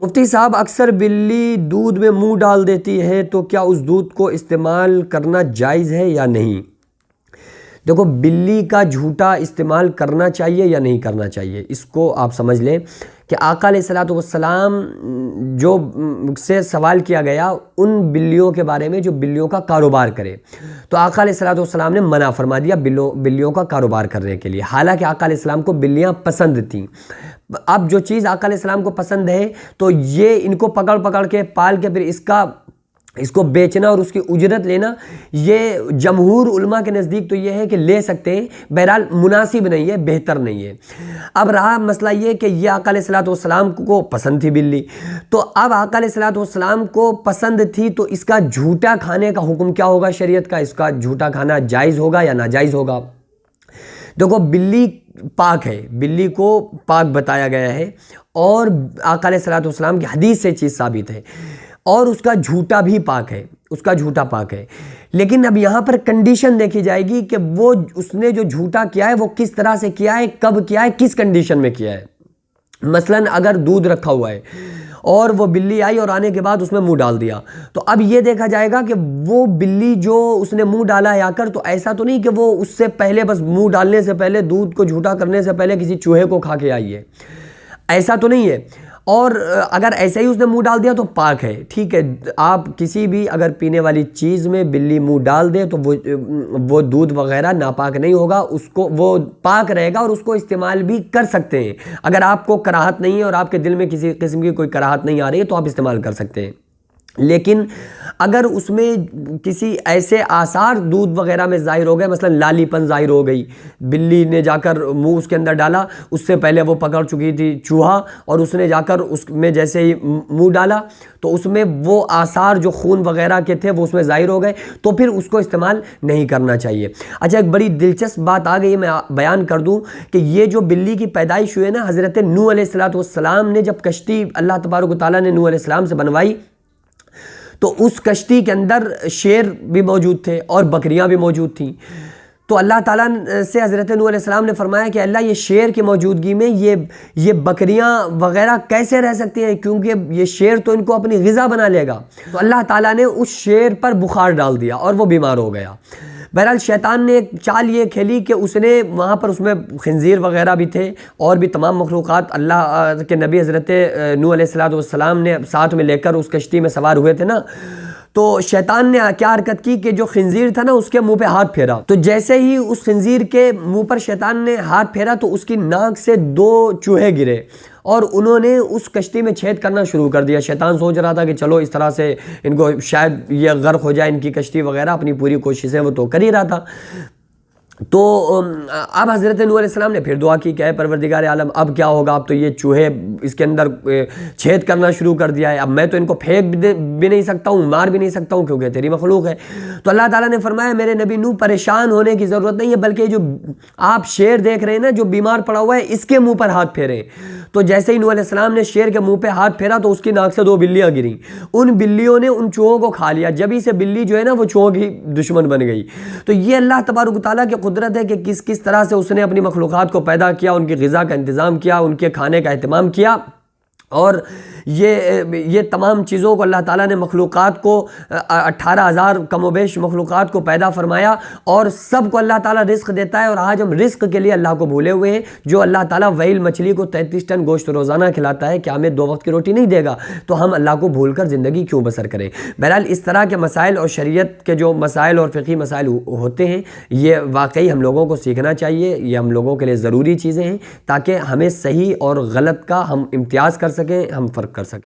مفتی صاحب، اکثر بلی دودھ میں منہ ڈال دیتی ہے تو کیا اس دودھ کو استعمال کرنا جائز ہے یا نہیں؟ دیکھو، بلی کا جھوٹا استعمال کرنا چاہیے یا نہیں کرنا چاہیے، اس کو آپ سمجھ لیں کہ آقا علیہ الصلوۃ والسلام جو سے سوال کیا گیا ان بلیوں کے بارے میں جو بلیوں کا کاروبار کرے، تو آقا علیہ الصلوۃ والسلام نے منع فرما دیا بلیوں کا کاروبار کرنے کے لیے، حالانکہ آقا علیہ السلام کو بلیاں پسند تھیں۔ اب جو چیز آقا علیہ السلام کو پسند ہے تو یہ ان کو پکڑ کے پال کے پھر اس کو بیچنا اور اس کی اجرت لینا، یہ جمہور علماء کے نزدیک تو یہ ہے کہ لے سکتے ہیں، بہرحال مناسب نہیں ہے، بہتر نہیں ہے۔ اب رہا مسئلہ یہ کہ یہ آقا علیہ الصلوۃ والسلام کو پسند تھی بلی، تو اب آقا علیہ الصلوۃ والسلام کو پسند تھی تو اس کا جھوٹا کھانے کا حکم کیا ہوگا شریعت کا؟ اس کا جھوٹا کھانا جائز ہوگا یا ناجائز ہوگا؟ دیکھو، بلی پاک ہے، بلی کو پاک بتایا گیا ہے، اور آقا علیہ الصلوۃ والسلام کی حدیث سے چیز ثابت ہے، اور اس کا جھوٹا بھی پاک ہے، اس کا جھوٹا پاک ہے۔ لیکن اب یہاں پر کنڈیشن دیکھی جائے گی کہ وہ اس نے جو جھوٹا کیا ہے وہ کس طرح سے کیا ہے، کب کیا ہے، کس کنڈیشن میں کیا ہے۔ مثلاً اگر دودھ رکھا ہوا ہے اور وہ بلی آئی اور آنے کے بعد اس میں منہ ڈال دیا، تو اب یہ دیکھا جائے گا کہ وہ بلی جو اس نے منہ ڈالا ہے آ کر، تو ایسا تو نہیں کہ وہ اس سے پہلے بس منہ ڈالنے سے پہلے، دودھ کو جھوٹا کرنے سے پہلے کسی چوہے کو کھا کے آئی ہے، ایسا تو نہیں ہے۔ اور اگر ایسے ہی اس نے منہ ڈال دیا تو پاک ہے، ٹھیک ہے۔ آپ کسی بھی اگر پینے والی چیز میں بلی منہ ڈال دے تو وہ دودھ وغیرہ ناپاک نہیں ہوگا، اس کو وہ پاک رہے گا اور اس کو استعمال بھی کر سکتے ہیں۔ اگر آپ کو کراہت نہیں ہے اور آپ کے دل میں کسی قسم کی کوئی کراہت نہیں آ رہی ہے تو آپ استعمال کر سکتے ہیں۔ لیکن اگر اس میں کسی ایسے آثار دودھ وغیرہ میں ظاہر ہو گئے، مثلا لالی پن ظاہر ہو گئی، بلی نے جا کر منہ اس کے اندر ڈالا، اس سے پہلے وہ پکڑ چکی تھی چوہا، اور اس نے جا کر اس میں جیسے ہی منہ ڈالا تو اس میں وہ آثار جو خون وغیرہ کے تھے وہ اس میں ظاہر ہو گئے، تو پھر اس کو استعمال نہیں کرنا چاہیے۔ اچھا، ایک بڑی دلچسپ بات آ گئی، میں بیان کر دوں کہ یہ جو بلی کی پیدائش ہوئی ہے نا، حضرت نوح علیہ الصلوۃ والسلام نے جب کشتی اللہ تبارک و تعالیٰ نے نوح علیہ السلام سے بنوائی تو اس کشتی کے اندر شیر بھی موجود تھے اور بکریاں بھی موجود تھیں، تو اللہ تعالیٰ سے حضرت نوح علیہ السلام نے فرمایا کہ اللہ، یہ شیر کی موجودگی میں یہ بکریاں وغیرہ کیسے رہ سکتی ہیں، کیونکہ یہ شیر تو ان کو اپنی غذا بنا لے گا۔ تو اللہ تعالیٰ نے اس شیر پر بخار ڈال دیا اور وہ بیمار ہو گیا۔ بہرحال شیطان نے ایک چال یہ کھیلی کہ اس نے وہاں پر، اس میں خنزیر وغیرہ بھی تھے اور بھی تمام مخلوقات اللہ کے نبی حضرت نوح علیہ الصلوۃ والسلام نے ساتھ میں لے کر اس کشتی میں سوار ہوئے تھے نا، تو شیطان نے کیا حرکت کی کہ جو خنزیر تھا نا اس کے منہ پہ ہاتھ پھیرا، تو جیسے ہی اس خنزیر کے منہ پر شیطان نے ہاتھ پھیرا تو اس کی ناک سے 2 چوہے گرے اور انہوں نے اس کشتی میں چھید کرنا شروع کر دیا۔ شیطان سوچ رہا تھا کہ چلو اس طرح سے ان کو شاید یہ غرق ہو جائے ان کی کشتی وغیرہ، اپنی پوری کوششیں وہ تو کر ہی رہا تھا۔ تو اب حضرت نوح علیہ السلام نے پھر دعا کی کہ اے پروردگار عالم، اب کیا ہوگا؟ اب تو یہ چوہے اس کے اندر چھید کرنا شروع کر دیا ہے، اب میں تو ان کو پھینک بھی نہیں سکتا ہوں، مار بھی نہیں سکتا ہوں، کیونکہ تیری مخلوق ہے۔ تو اللہ تعالیٰ نے فرمایا میرے نبی نوح، پریشان ہونے کی ضرورت نہیں ہے، بلکہ جو آپ شیر دیکھ رہے ہیں نا جو بیمار پڑا ہوا ہے، اس کے منہ پر ہاتھ پھیریں۔ تو جیسے ہی نوح علیہ السلام نے شیر کے منہ پہ ہاتھ پھیرا تو اس کی ناک سے 2 بلیاں گریں، ان بلیوں نے ان چوہوں کو کھا لیا، جبھی سے بلی جو ہے نا وہ چوہوں کی دشمن بن گئی۔ تو یہ اللہ تبارک و تعالیٰ کی قدرت ہے کہ کس طرح سے اس نے اپنی مخلوقات کو پیدا کیا، ان کی غذا کا انتظام کیا، ان کے کھانے کا اہتمام کیا، اور یہ تمام چیزوں کو اللہ تعالیٰ نے مخلوقات کو 18,000 کم و بیش مخلوقات کو پیدا فرمایا، اور سب کو اللہ تعالیٰ رزق دیتا ہے، اور آج ہم رزق کے لیے اللہ کو بھولے ہوئے ہیں۔ جو اللہ تعالیٰ ویل مچھلی کو 33 ٹن گوشت روزانہ کھلاتا ہے، کیا ہمیں 2 وقت کی روٹی نہیں دے گا؟ تو ہم اللہ کو بھول کر زندگی کیوں بسر کریں؟ بہرحال اس طرح کے مسائل اور شریعت کے جو مسائل اور فقہی مسائل ہوتے ہیں، یہ واقعی ہم لوگوں کو سیکھنا چاہیے، یہ ہم لوگوں کے لیے ضروری چیزیں ہیں تاکہ ہمیں صحیح اور غلط کا ہم امتیاز کر سکیں، ہم فرق کر سکیں۔